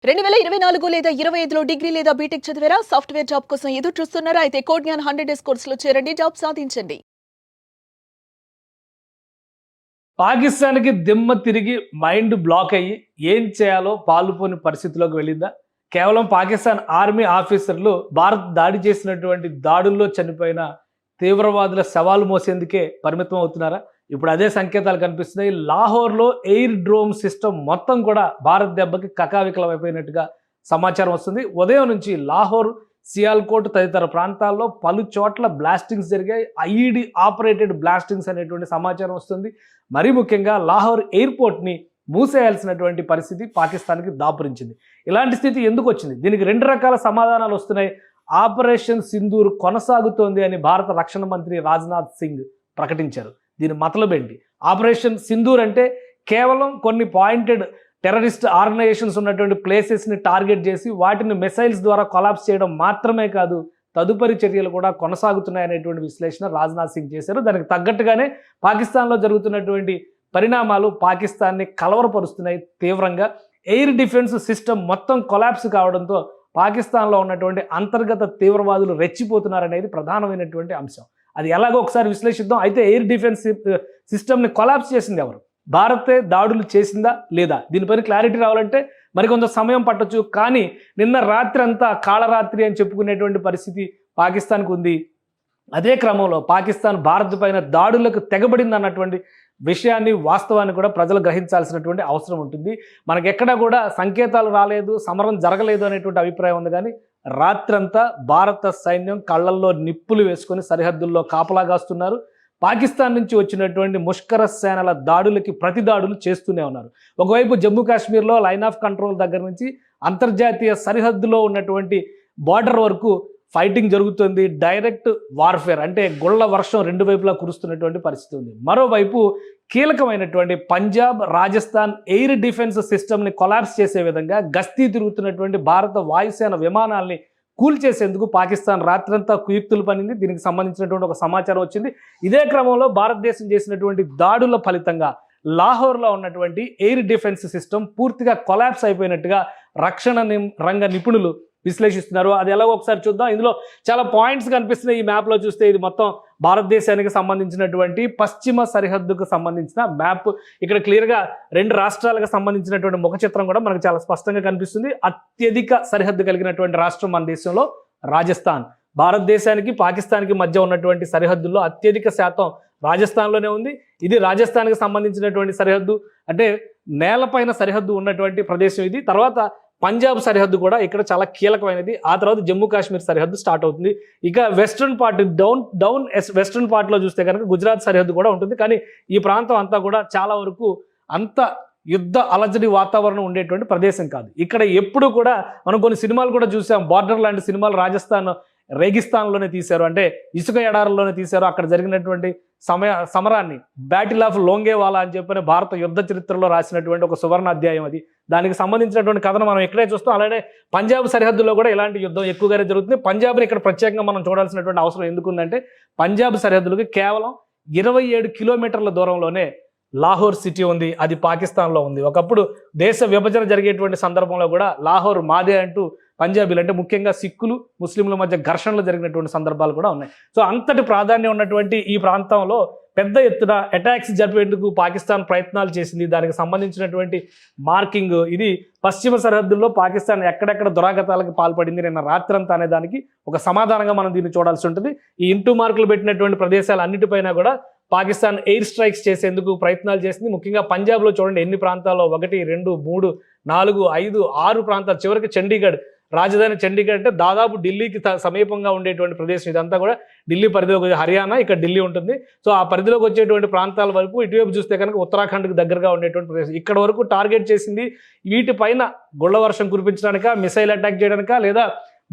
2024 లేదా 25లో డిగ్రీ లేదా బీటెక్ చదివారా? సాఫ్ట్‌వేర్ జాబ్ కోసం ఎదురు చూస్తున్నారా? అయితే కోడ్ జ్ఞాన్ 100 డేస్ కోర్సులో చేరండి. జాబ్ సాధించండి. పాకిస్తాన్‌కి దిమ్మ తిరిగి మైండ్ బ్లాక్ అయ్యి ఏం చేయాలో పాలుపోని పరిస్థితిలోకి వెళ్ళిందా? కేవలం పాకిస్తాన్ ఆర్మీ ఆఫీసర్లు భారత్ దాడి చేసినటువంటి దాడుల్లో చనిపోయిన తీవ్రవాదుల శవాలు మోసేందుకే పరిమితం అవుతున్నారా? ఇప్పుడు అదే సంకేతాలు కనిపిస్తున్నాయి. లాహోర్‌లో ఎయిర్ డ్రోమ్ సిస్టమ్ మొత్తం కూడా భారత్ దెబ్బకి కకావికలం అయిపోయినట్టుగా సమాచారం వస్తుంది. ఉదయం నుంచి లాహోర్, సియాల్కోట్ తదితర ప్రాంతాల్లో పలు చోట్ల బ్లాస్టింగ్స్ జరిగాయి. ఐఈడీ ఆపరేటెడ్ బ్లాస్టింగ్స్ అనేటువంటి సమాచారం వస్తుంది. మరీ ముఖ్యంగా లాహోర్ ఎయిర్పోర్ట్ని మూసేయాల్సినటువంటి పరిస్థితి పాకిస్తాన్కి దాపురించింది. ఇలాంటి స్థితి ఎందుకు వచ్చింది? దీనికి రెండు రకాల సమాధానాలు వస్తున్నాయి. ఆపరేషన్ సింధూర్ కొనసాగుతోంది అని భారత రక్షణ మంత్రి రాజ్నాథ్ సింగ్ ప్రకటించారు. దీని మతలబేంటి? ఆపరేషన్ సింధూర్ అంటే కేవలం కొన్ని పాయింటెడ్ టెర్రరిస్ట్ ఆర్గనైజేషన్స్ ఉన్నటువంటి ప్లేసెస్ని టార్గెట్ చేసి వాటిని మిసైల్స్ ద్వారా కొలాప్స్ చేయడం మాత్రమే కాదు, తదుపరి చర్యలు కూడా కొనసాగుతున్నాయనేటువంటి విశ్లేషణ రాజ్నాథ్ సింగ్ చేశారు. దానికి తగ్గట్టుగానే పాకిస్తాన్లో జరుగుతున్నటువంటి పరిణామాలు పాకిస్తాన్ని కలవరపరుస్తున్నాయి తీవ్రంగా. ఎయిర్ డిఫెన్స్ సిస్టమ్ మొత్తం కొలాప్స్ కావడంతో పాకిస్తాన్లో ఉన్నటువంటి అంతర్గత తీవ్రవాదులు రెచ్చిపోతున్నారనేది ప్రధానమైనటువంటి అంశం. అది ఎలాగో ఒకసారి విశ్లేషిద్దాం. అయితే ఎయిర్ డిఫెన్స్ సిస్టమ్ని కొలాప్స్ చేసింది ఎవరు? భారతే దాడులు చేసిందా లేదా? దీనిపైన క్లారిటీ రావాలంటే మరికొంత సమయం పట్టొచ్చు. కానీ నిన్న రాత్రి అంతా కాళరాత్రి అని చెప్పుకునేటువంటి పరిస్థితి పాకిస్తాన్కు ఉంది. అదే క్రమంలో పాకిస్తాన్ భారత్ పైన దాడులకు తెగబడింది అన్నటువంటి విషయాన్ని, వాస్తవాన్ని కూడా ప్రజలు గ్రహించాల్సినటువంటి అవసరం ఉంటుంది. మనకెక్కడా కూడా సంకేతాలు రాలేదు, సమరం జరగలేదు అనేటువంటి అభిప్రాయం ఉంది. కానీ రాత్రంతా భారత సైన్యం కళ్ళల్లో నిప్పులు వేసుకొని సరిహద్దుల్లో కాపలాగాస్తున్నారు. పాకిస్తాన్ నుంచి వచ్చినటువంటి ముష్కర సేనల దాడులకి ప్రతి దాడులు చేస్తూనే ఉన్నారు. ఒకవైపు జమ్మూ కాశ్మీర్లో లైన్ ఆఫ్ కంట్రోల్ దగ్గర నుంచి అంతర్జాతీయ సరిహద్దులో ఉన్నటువంటి బార్డర్ వరకు ఫైటింగ్ జరుగుతుంది. డైరెక్ట్ వార్ఫేర్ అంటే గుళ్ళ వర్షం రెండు వైపులా కురుస్తున్నటువంటి పరిస్థితి ఉంది. మరోవైపు కీలకమైనటువంటి పంజాబ్, రాజస్థాన్ ఎయిర్ డిఫెన్స్ సిస్టమ్ని కొలాప్స్ చేసే విధంగా గస్తీ తిరుగుతున్నటువంటి భారత వాయుసేన విమానాల్ని కూల్చేసేందుకు పాకిస్తాన్ రాత్రంతా కుయుక్తులు పనింది. దీనికి సంబంధించినటువంటి ఒక సమాచారం వచ్చింది. ఇదే క్రమంలో భారతదేశం చేసినటువంటి దాడుల ఫలితంగా లాహోర్లో ఉన్నటువంటి ఎయిర్ డిఫెన్స్ సిస్టమ్ పూర్తిగా కొలాప్స్ అయిపోయినట్టుగా రక్షణ రంగ నిపుణులు విశ్లేషిస్తున్నారు. అది ఎలాగో ఒకసారి చూద్దాం. ఇందులో చాలా పాయింట్స్ కనిపిస్తున్నాయి. ఈ మ్యాప్లో చూస్తే ఇది మొత్తం భారతదేశానికి సంబంధించినటువంటి పశ్చిమ సరిహద్దుకు సంబంధించిన మ్యాప్. ఇక్కడ క్లియర్గా రెండు రాష్ట్రాలకు సంబంధించినటువంటి ముఖ చిత్రం కూడా మనకు చాలా స్పష్టంగా కనిపిస్తుంది. అత్యధిక సరిహద్దు కలిగినటువంటి రాష్ట్రం మన దేశంలో రాజస్థాన్. భారతదేశానికి పాకిస్తాన్కి మధ్య ఉన్నటువంటి సరిహద్దుల్లో అత్యధిక శాతం రాజస్థాన్లోనే ఉంది. ఇది రాజస్థాన్కి సంబంధించినటువంటి సరిహద్దు, అంటే నేలపైన సరిహద్దు ఉన్నటువంటి ప్రదేశం ఇది. తర్వాత పంజాబ్ సరిహద్దు కూడా ఇక్కడ చాలా కీలకమైనది. ఆ తర్వాత జమ్మూ కాశ్మీర్ సరిహద్దు స్టార్ట్ అవుతుంది. ఇక వెస్ట్రన్ పార్ట్ డౌన్ వెస్ట్రన్ పార్ట్లో చూస్తే కనుక గుజరాత్ సరిహద్దు కూడా ఉంటుంది. కానీ ఈ ప్రాంతం అంతా కూడా చాలా వరకు అంత యుద్ధ అలజడి వాతావరణం ఉండేటువంటి ప్రదేశం కాదు. ఇక్కడ ఎప్పుడు కూడా మనం కొన్ని సినిమాలు కూడా చూసాం. బార్డర్ లాంటి సినిమాలు రాజస్థాన్ రేగిస్తాన్లోనే తీశారు, అంటే ఇసుక ఎడారుల్లోనే తీశారు. అక్కడ జరిగినటువంటి సమరాన్ని బ్యాటిల్ ఆఫ్ లోంగేవాలా అని చెప్పిన భారత యుద్ధ చరిత్రలో రాసినటువంటి ఒక సువర్ణ అధ్యాయం అది. దానికి సంబంధించినటువంటి కథను మనం ఇక్కడే చూస్తాం. అలానే పంజాబ్ సరిహద్దులో కూడా ఇలాంటి యుద్ధం ఎక్కువగానే జరుగుతుంది. పంజాబ్ని ఇక్కడ ప్రత్యేకంగా మనం చూడాల్సినటువంటి అవసరం ఎందుకుందంటే పంజాబ్ సరిహద్దులకి కేవలం 27 కిలోమీటర్ల దూరంలోనే లాహోర్ సిటీ ఉంది. అది పాకిస్తాన్లో ఉంది. ఒకప్పుడు దేశ విభజన జరిగేటువంటి సందర్భంలో కూడా లాహోర్ మాదే అంటూ పంజాబీలు, అంటే ముఖ్యంగా సిక్కులు ముస్లింల మధ్య ఘర్షణలు జరిగినటువంటి సందర్భాలు కూడా ఉన్నాయి. సో అంతటి ప్రాధాన్యం ఉన్నటువంటి ఈ ప్రాంతంలో పెద్ద ఎత్తున అటాక్స్ జరిపేందుకు పాకిస్తాన్ ప్రయత్నాలు చేసింది. దానికి సంబంధించినటువంటి మార్కింగ్ ఇది. పశ్చిమ సరిహద్దుల్లో పాకిస్తాన్ ఎక్కడెక్కడ దురాగతాలకు పాల్పడింది నిన్న రాత్రంతా అనే దానికి ఒక సమాధానంగా మనం దీన్ని చూడాల్సి ఉంటుంది. ఈ ఇంటూ మార్కులు పెట్టినటువంటి ప్రదేశాలు అన్నిటిపైన కూడా పాకిస్తాన్ ఎయిర్ స్ట్రైక్స్ చేసేందుకు ప్రయత్నాలు చేసింది. ముఖ్యంగా పంజాబ్లో చూడండి ఎన్ని ప్రాంతాల్లో, 1, 2, 3, 4, 5, 6 ప్రాంతాలు. చివరికి చండీగఢ్, రాజధాని చండీగఢ్ అంటే దాదాపు ఢిల్లీకి సమీపంగా ఉండేటువంటి ప్రదేశం. ఇదంతా కూడా ఢిల్లీ పరిధిలోకి, హర్యానా ఇక్కడ ఢిల్లీ ఉంటుంది. సో ఆ పరిధిలోకి వచ్చేటువంటి ప్రాంతాల వరకు ఇటువైపు చూస్తే కనుక ఉత్తరాఖండ్కి దగ్గరగా ఉండేటువంటి ప్రదేశం. ఇక్కడ వరకు టార్గెట్ చేసింది. వీటిపైన గుళ్ళ వర్షం కురిపించడానిక, మిసైల్ అటాక్ చేయడానిక, లేదా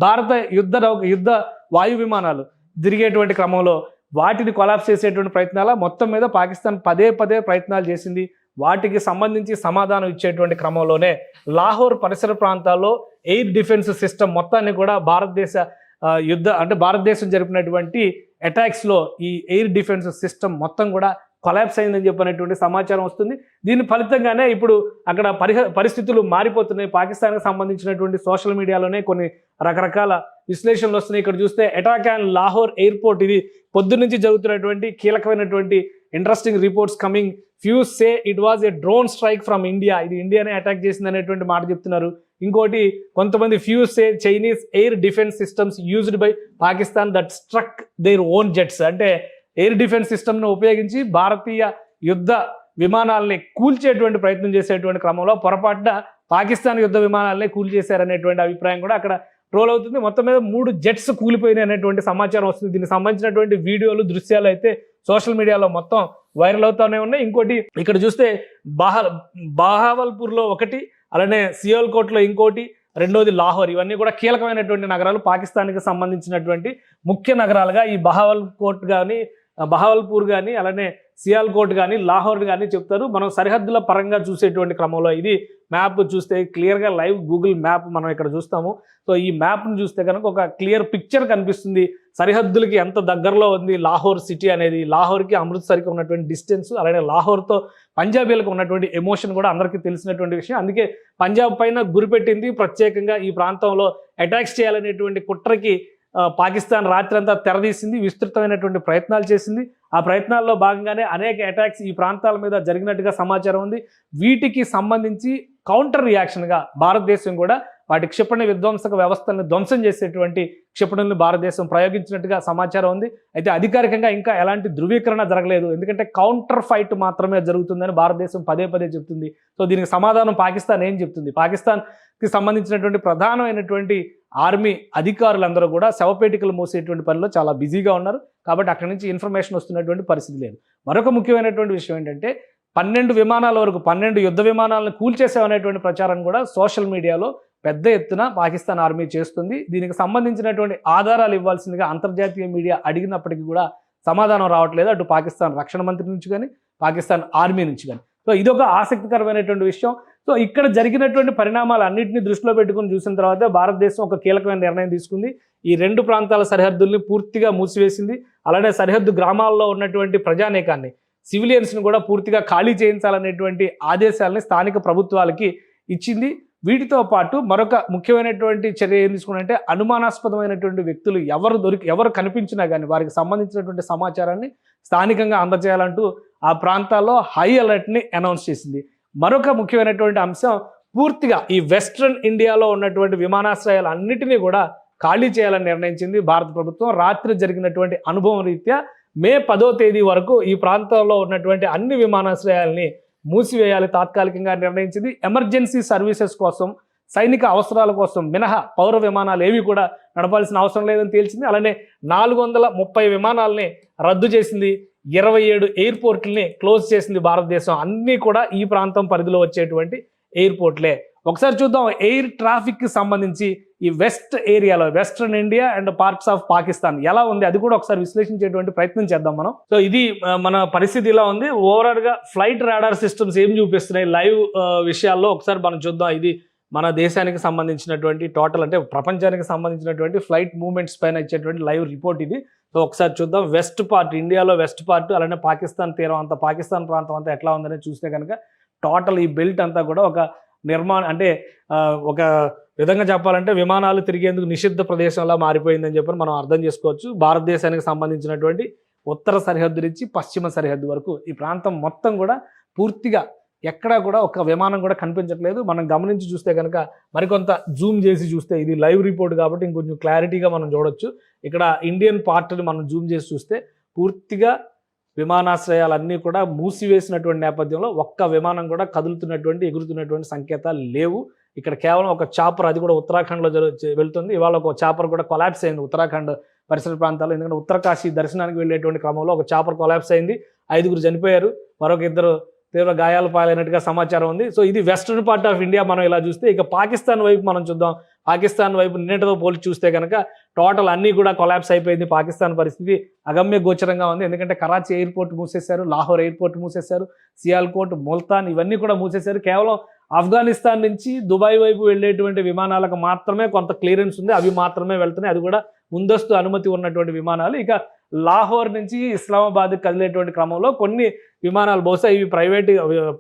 భారత యుద్ధ వాయు విమానాలు తిరిగేటువంటి క్రమంలో వాటిని కొలాప్స్ చేసేటువంటి ప్రయత్నాల మొత్తం మీద పాకిస్తాన్ పదే ప్రయత్నాలు చేసింది. వాటికి సంబంధించి సమాధానం ఇచ్చేటువంటి క్రమంలోనే లాహోర్ పరిసర ప్రాంతాల్లో ఎయిర్ డిఫెన్స్ సిస్టమ్ మొత్తాన్ని కూడా భారతదేశం జరిపినటువంటి అటాక్స్లో ఈ ఎయిర్ డిఫెన్స్ సిస్టమ్ మొత్తం కూడా కొలాప్స్ అయిందని చెప్పినటువంటి సమాచారం వస్తుంది. దీని ఫలితంగానే ఇప్పుడు అక్కడ పరిస్థితులు మారిపోతున్నాయి. పాకిస్తాన్కి సంబంధించినటువంటి సోషల్ మీడియాలోనే కొన్ని రకరకాల విశ్లేషణలు వస్తున్నాయి. ఇక్కడ చూస్తే అటాక్ అండ్ లాహోర్ ఎయిర్పోర్ట్, ఇది పొద్దున్నుంచి జరుగుతున్నటువంటి కీలకమైనటువంటి interesting reports coming. Fuse say it was a drone strike from India, ఇది ఇండియానే అటాక్ చేసింది అనేటువంటి మాట చెప్తున్నారు. ఇంకోటి కొంతమంది fuse say Chinese air defence systems used by Pakistan that struck their own jets, అంటే ఎయిర్ డిఫెన్స్ సిస్టమ్ను ఉపయోగించి భారతీయ యుద్ధ విమానాలని కూల్చేటువంటి ప్రయత్నం చేసేటువంటి క్రమంలో పొరపాటున పాకిస్తాన్ యుద్ధ విమానాలనే కూల్చేశారనేటువంటి అభిప్రాయం కూడా అక్కడ ట్రోల్ అవుతుంది. మొత్తం మీద 3 జెట్స్ కూలిపోయినాయి అనేటువంటి సమాచారం వస్తుంది. దీనికి సంబంధించినటువంటి వీడియోలు, దృశ్యాలు అయితే సోషల్ మీడియాలో మొత్తం వైరల్ అవుతూనే ఉన్నాయి. ఇంకోటి ఇక్కడ చూస్తే బహావల్పూర్లో ఒకటి, అలానే సియాల్కోట్లో ఇంకోటి, రెండోది లాహోర్, ఇవన్నీ కూడా కీలకమైనటువంటి నగరాలు. పాకిస్తాన్కి సంబంధించినటువంటి ముఖ్య నగరాలుగా ఈ బహావల్పూర్ కానీ అలానే సియాల్కోట్ కానీ లాహోర్ కానీ చెప్తారు. మనం సరిహద్దుల పరంగా చూసేటువంటి క్రమంలో ఇది మ్యాప్ చూస్తే క్లియర్గా లైవ్ గూగుల్ మ్యాప్ మనం ఇక్కడ చూస్తాము. సో ఈ మ్యాప్ను చూస్తే కనుక ఒక క్లియర్ పిక్చర్ కనిపిస్తుంది. సరిహద్దులకి ఎంత దగ్గరలో ఉంది లాహోర్ సిటీ అనేది. లాహోర్కి అమృత్సర్కి ఉన్నటువంటి డిస్టెన్స్, అలానే లాహోర్తో పంజాబీలకు ఉన్నటువంటి ఎమోషన్ కూడా అందరికీ తెలిసినటువంటి విషయం. అందుకే పంజాబ్ పైన గురిపెట్టింది, ప్రత్యేకంగా ఈ ప్రాంతంలో అటాక్స్ చేయాలనేటువంటి కుట్రకి పాకిస్తాన్ రాత్రంతా తెరదీసింది, విస్తృతమైనటువంటి ప్రయత్నాలు చేసింది. ఆ ప్రయత్నాల్లో భాగంగానే అనేక అటాక్స్ ఈ ప్రాంతాల మీద జరిగినట్టుగా సమాచారం ఉంది. వీటికి సంబంధించి కౌంటర్ రియాక్షన్గా భారతదేశం కూడా వాటి క్షిపణి విధ్వంసక వ్యవస్థలను ధ్వంసం చేసేటువంటి క్షిపణులను భారతదేశం ప్రయోగించినట్టుగా సమాచారం ఉంది. అయితే అధికారికంగా ఇంకా ఎలాంటి ధృవీకరణ జరగలేదు, ఎందుకంటే కౌంటర్ ఫైట్ మాత్రమే జరుగుతుందని భారతదేశం పదే చెప్తుంది. సో దీనికి సమాధానం పాకిస్తాన్ ఏం చెప్తుంది? పాకిస్తాన్కి సంబంధించినటువంటి ప్రధానమైనటువంటి ఆర్మీ అధికారులందరూ కూడా శవపేటికలు మోసేటువంటి పనిలో చాలా బిజీగా ఉన్నారు. కాబట్టి అక్కడి నుంచి ఇన్ఫర్మేషన్ వస్తున్నటువంటి పరిస్థితి లేదు. మరొక ముఖ్యమైనటువంటి విషయం ఏంటంటే 12 విమానాల వరకు 12 యుద్ధ విమానాలను కూల్చేసామనేటువంటి ప్రచారం కూడా సోషల్ మీడియాలో పెద్ద ఎత్తున పాకిస్తాన్ ఆర్మీ చేస్తుంది. దీనికి సంబంధించినటువంటి ఆధారాలు ఇవ్వాల్సిందిగా అంతర్జాతీయ మీడియా అడిగినప్పటికీ కూడా సమాధానం రావట్లేదు, అటు పాకిస్తాన్ రక్షణ మంత్రి నుంచి కానీ పాకిస్తాన్ ఆర్మీ నుంచి కానీ. సో ఇదొక ఆసక్తికరమైనటువంటి విషయం. సో ఇక్కడ జరిగినటువంటి పరిణామాలు అన్నింటినీ దృష్టిలో పెట్టుకుని చూసిన తర్వాత భారతదేశం ఒక కీలకమైన నిర్ణయం తీసుకుంది. ఈ 2 ప్రాంతాల సరిహద్దుల్ని పూర్తిగా మూసివేసింది. అలానే సరిహద్దు గ్రామాల్లో ఉన్నటువంటి ప్రజానేకాన్ని, సివిలియన్స్ని కూడా పూర్తిగా ఖాళీ చేయించాలనేటువంటి ఆదేశాలని స్థానిక ప్రభుత్వాలకి ఇచ్చింది. వీటితో పాటు మరొక ముఖ్యమైనటువంటి చర్య ఏం తీసుకున్నారంటే, అనుమానాస్పదమైనటువంటి వ్యక్తులు ఎవరు కనిపించినా కానీ వారికి సంబంధించినటువంటి సమాచారాన్ని స్థానికంగా అందజేయాలంటూ ఆ ప్రాంతాల్లో హై అలర్ట్ని అనౌన్స్ చేసింది. మరొక ముఖ్యమైనటువంటి అంశం, పూర్తిగా ఈ వెస్ట్రన్ ఇండియాలో ఉన్నటువంటి విమానాశ్రయాలు అన్నిటినీ కూడా ఖాళీ చేయాలని నిర్ణయించింది భారత ప్రభుత్వం. రాత్రి జరిగినటువంటి అనుభవం రీత్యా మే 10వ తేదీ వరకు ఈ ప్రాంతంలో ఉన్నటువంటి అన్ని విమానాశ్రయాల్ని మూసివేయాలి తాత్కాలికంగా నిర్ణయించింది. ఎమర్జెన్సీ సర్వీసెస్ కోసం, సైనిక అవసరాల కోసం మినహా పౌర విమానాలు ఏవి కూడా నడపాల్సిన అవసరం లేదని తేల్చింది. అలానే 430 విమానాలని రద్దు చేసింది. 27 ఎయిర్పోర్ట్లని క్లోజ్ చేసింది భారతదేశం. అన్నీ కూడా ఈ ప్రాంతం పరిధిలో వచ్చేటువంటి ఎయిర్పోర్ట్లే. ఒకసారి చూద్దాం ఎయిర్ ట్రాఫిక్కి సంబంధించి ఈ వెస్ట్ ఏరియాలో, western India and parts of Pakistan ఎలా ఉంది అది కూడా ఒకసారి విశ్లేషించేటువంటి ప్రయత్నం చేద్దాం మనం. సో ఇది మన పరిస్థితి ఇలా ఉంది. ఓవరాల్గా ఫ్లైట్ రాడార్ సిస్టమ్స్ ఏం చూపిస్తున్నాయి లైవ్ విషయాల్లో ఒకసారి మనం చూద్దాం. ఇది మన దేశానికి సంబంధించినటువంటి టోటల్, అంటే ప్రపంచానికి సంబంధించినటువంటి ఫ్లైట్ మూవ్మెంట్స్ పైన ఇచ్చేటువంటి లైవ్ రిపోర్ట్ ఇది. సో ఒకసారి చూద్దాం. వెస్ట్ పార్ట్, ఇండియాలో వెస్ట్ పార్ట్, అలానే పాకిస్తాన్ తీరం అంతా, పాకిస్తాన్ ప్రాంతం అంతా ఎట్లా ఉందని చూస్తే కనుక టోటల్ ఈ బెల్ట్ అంతా కూడా ఒక అంటే ఒక విధంగా చెప్పాలంటే విమానాలు తిరిగేందుకు నిషిద్ధ ప్రదేశంలా మారిపోయిందని చెప్పి మనం అర్థం చేసుకోవచ్చు. భారతదేశానికి సంబంధించినటువంటి ఉత్తర సరిహద్దు నుంచి పశ్చిమ సరిహద్దు వరకు ఈ ప్రాంతం మొత్తం కూడా పూర్తిగా ఎక్కడా కూడా ఒక విమానం కూడా కనిపించట్లేదు. మనం గమనించి చూస్తే కనుక మరికొంత జూమ్ చేసి చూస్తే, ఇది లైవ్ రిపోర్ట్ కాబట్టి ఇంకొంచెం క్లారిటీగా మనం చూడొచ్చు. ఇక్కడ ఇండియన్ పార్ట్ని మనం జూమ్ చేసి చూస్తే పూర్తిగా విమానాశ్రయాలన్నీ కూడా మూసివేసినటువంటి నేపథ్యంలో ఒక్క విమానం కూడా కదులుతున్నటువంటి, ఎగురుతున్నటువంటి సంకేతాలు లేవు. ఇక్కడ కేవలం ఒక చాపర్, అది కూడా ఉత్తరాఖండ్లో వెళ్తుంది. ఇవాళ ఒక చాపర్ కూడా కొలాప్స్ అయింది ఉత్తరాఖండ్ పరిసర ప్రాంతాల్లో. ఎందుకంటే ఉత్తరకాశీ దర్శనానికి వెళ్ళేటువంటి క్రమంలో ఒక చాపర్ కొలాప్స్ అయింది, 5 చనిపోయారు, మరొక 2 తీవ్ర గాయాలు పాలైనట్టుగా సమాచారం ఉంది. సో ఇది వెస్ట్రన్ పార్ట్ ఆఫ్ ఇండియా మనం ఇలా చూస్తే. ఇక పాకిస్తాన్ వైపు మనం చూద్దాం. పాకిస్తాన్ వైపు నిన్నటితో పోల్చి చూస్తే కనుక టోటల్ అన్నీ కూడా కొలాప్స్ అయిపోయింది. పాకిస్తాన్ పరిస్థితి అగమ్య గోచరంగా ఉంది. ఎందుకంటే కరాచీ ఎయిర్పోర్ట్ మూసేశారు, లాహోర్ ఎయిర్పోర్ట్ మూసేశారు, సియాల్కోట్, ముల్తాన్ ఇవన్నీ కూడా మూసేశారు. కేవలం ఆఫ్ఘనిస్తాన్ నుంచి దుబాయ్ వైపు వెళ్ళేటువంటి విమానాలకు మాత్రమే కొంత క్లియరెన్స్ ఉంది, అవి మాత్రమే వెళ్తున్నాయి, అది కూడా ముందస్తు అనుమతి ఉన్నటువంటి విమానాలు. ఇక లాహోర్ నుంచి ఇస్లామాబాద్ కదిలేటువంటి క్రమంలో కొన్ని విమానాలు, బహుశా ఇవి ప్రైవేట్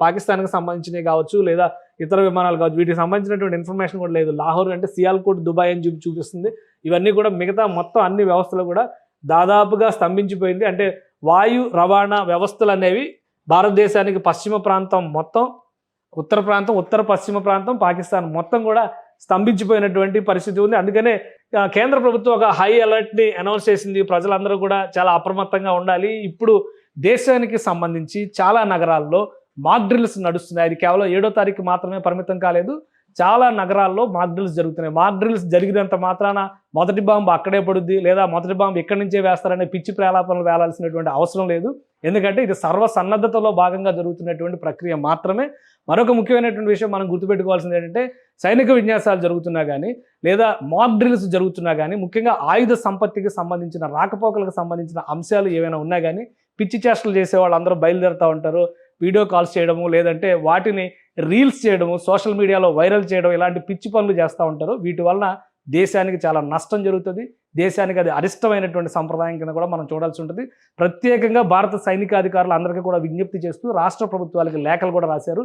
పాకిస్తాన్కి సంబంధించినవి కావచ్చు లేదా ఇతర విమానాలు కావచ్చు, వీటికి సంబంధించినటువంటి ఇన్ఫర్మేషన్ కూడా లేదు. లాహోర్ అంటే సియాల్కోట్ దుబాయ్ అని చూపిస్తుంది. ఇవన్నీ కూడా మిగతా మొత్తం అన్ని వ్యవస్థలు కూడా దాదాపుగా స్తంభించిపోయింది. అంటే వాయు రవాణా వ్యవస్థలు అనేవి భారతదేశానికి పశ్చిమ ప్రాంతం మొత్తం, ఉత్తర ప్రాంతం, ఉత్తర పశ్చిమ ప్రాంతం, పాకిస్తాన్ మొత్తం కూడా స్తంభించిపోయినటువంటి పరిస్థితి ఉంది. అందుకనే కేంద్ర ప్రభుత్వం ఒక హై అలర్ట్ని అనౌన్స్ చేసింది. ప్రజలందరూ కూడా చాలా అప్రమత్తంగా ఉండాలి. ఇప్పుడు దేశానికి సంబంధించి చాలా నగరాల్లో మాక్ డ్రిల్స్ నడుస్తున్నాయి. అది కేవలం 7వ తారీఖు మాత్రమే పరిమితం కాలేదు, చాలా నగరాల్లో మాక్ డ్రిల్స్ జరుగుతున్నాయి. మాక్ డ్రిల్స్ జరిగినంత మాత్రాన మొదటి బాంబు అక్కడే పడుద్ది లేదా మొదటి బాంబు ఎక్కడి నుంచే వేస్తారనే పిచ్చి ప్రేలాపనలు వేలాల్సినటువంటి అవసరం లేదు. ఎందుకంటే ఇది సర్వసన్నద్ధతలో భాగంగా జరుగుతున్నటువంటి ప్రక్రియ మాత్రమే. మరొక ముఖ్యమైనటువంటి విషయం మనం గుర్తుపెట్టుకోవాల్సింది ఏంటంటే, సైనిక విన్యాసాలు జరుగుతున్నా కానీ లేదా మాక్ డ్రిల్స్ జరుగుతున్నా కానీ, ముఖ్యంగా ఆయుధ సంపత్తికి సంబంధించిన, రాకపోకలకు సంబంధించిన అంశాలు ఏవైనా ఉన్నా కానీ పిచ్చి చేష్టలు చేసే వాళ్ళు అందరూ బయలుదేరుతూ ఉంటారు. వీడియో కాల్స్ చేయడము, లేదంటే వాటిని రీల్స్ చేయడము, సోషల్ మీడియాలో వైరల్ చేయడం, ఇలాంటి పిచ్చి పనులు చేస్తూ ఉంటారు. వీటి వలన దేశానికి చాలా నష్టం జరుగుతుంది. దేశానికి అది అరిష్టమైనటువంటి సంప్రదాయం కింద కూడా మనం చూడాల్సి ఉంటుంది. ప్రత్యేకంగా భారత సైనికాధికారులు అందరికీ కూడా విజ్ఞప్తి చేస్తూ రాష్ట్ర ప్రభుత్వాలకు లేఖలు కూడా రాశారు.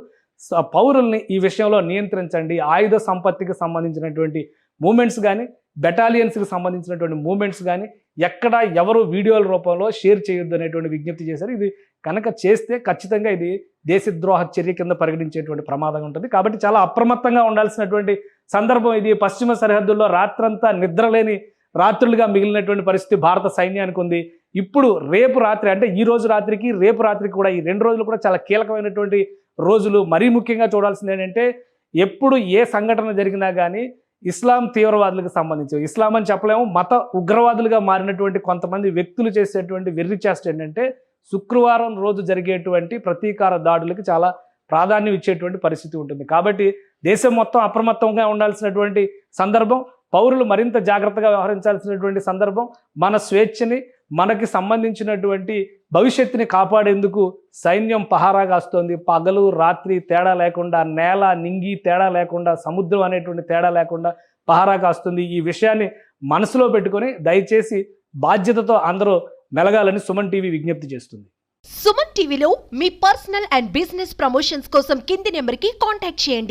పౌరుల్ని ఈ విషయంలో నియంత్రించండి. ఆయుధ సంపత్తికి సంబంధించినటువంటి మూమెంట్స్ కానీ, బెటాలియన్స్కి సంబంధించినటువంటి మూమెంట్స్ కానీ ఎక్కడ ఎవరు వీడియోల రూపంలో షేర్ చేయొద్దు అనేటువంటి విజ్ఞప్తి చేశారు. ఇది కనుక చేస్తే ఖచ్చితంగా ఇది దేశద్రోహ చర్య కింద పరిగణించేటువంటి ప్రమాదం ఉంటుంది. కాబట్టి చాలా అప్రమత్తంగా ఉండాల్సినటువంటి సందర్భం ఇది. పశ్చిమ సరిహద్దుల్లో రాత్రంతా నిద్రలేని రాత్రులుగా మిగిలినటువంటి పరిస్థితి భారత సైన్యానికి ఉంది. ఇప్పుడు రేపు రాత్రి, అంటే ఈ రోజు రాత్రికి రేపు రాత్రికి కూడా, ఈ 2 రోజులు కూడా చాలా కీలకమైనటువంటి రోజులు. మరీ ముఖ్యంగా చూడాల్సింది ఏంటంటే, ఎప్పుడు ఏ సంఘటన జరిగినా కానీ ఇస్లాం తీవ్రవాదులకు సంబంధించి, ఇస్లాం అని చెప్పలేము, మత ఉగ్రవాదులుగా మారినటువంటి కొంతమంది వ్యక్తులు చేసేటువంటి వెర్రి చేష్ట ఏంటంటే, శుక్రవారం రోజు జరిగేటువంటి ప్రతీకార దాడులకు చాలా ప్రాధాన్యం ఇచ్చేటువంటి పరిస్థితి ఉంటుంది. కాబట్టి దేశం మొత్తం అప్రమత్తంగా ఉండాల్సినటువంటి సందర్భం, పౌరులు మరింత జాగ్రత్తగా వ్యవహరించాల్సినటువంటి సందర్భం. మన స్వేచ్ఛని, మనకి సంబంధించినటువంటి భవిష్యత్తుని కాపాడేందుకు సైన్యం పహారా కాస్తోంది. పగలు రాత్రి తేడా లేకుండా, నేల నింగి తేడా లేకుండా, సముద్రం అనేటువంటి తేడా లేకుండా పహారా కాస్తుంది. ఈ విషయాన్ని మనసులో పెట్టుకొని దయచేసి బాధ్యతతో అందరూ మెలగాలని సుమన్ టీవీ విజ్ఞప్తి చేస్తుంది. సుమన్ టీవీలో మీ పర్సనల్ అండ్ బిజినెస్ ప్రమోషన్స్ కోసం కింది నెంబర్కి కాంటాక్ట్ చేయండి.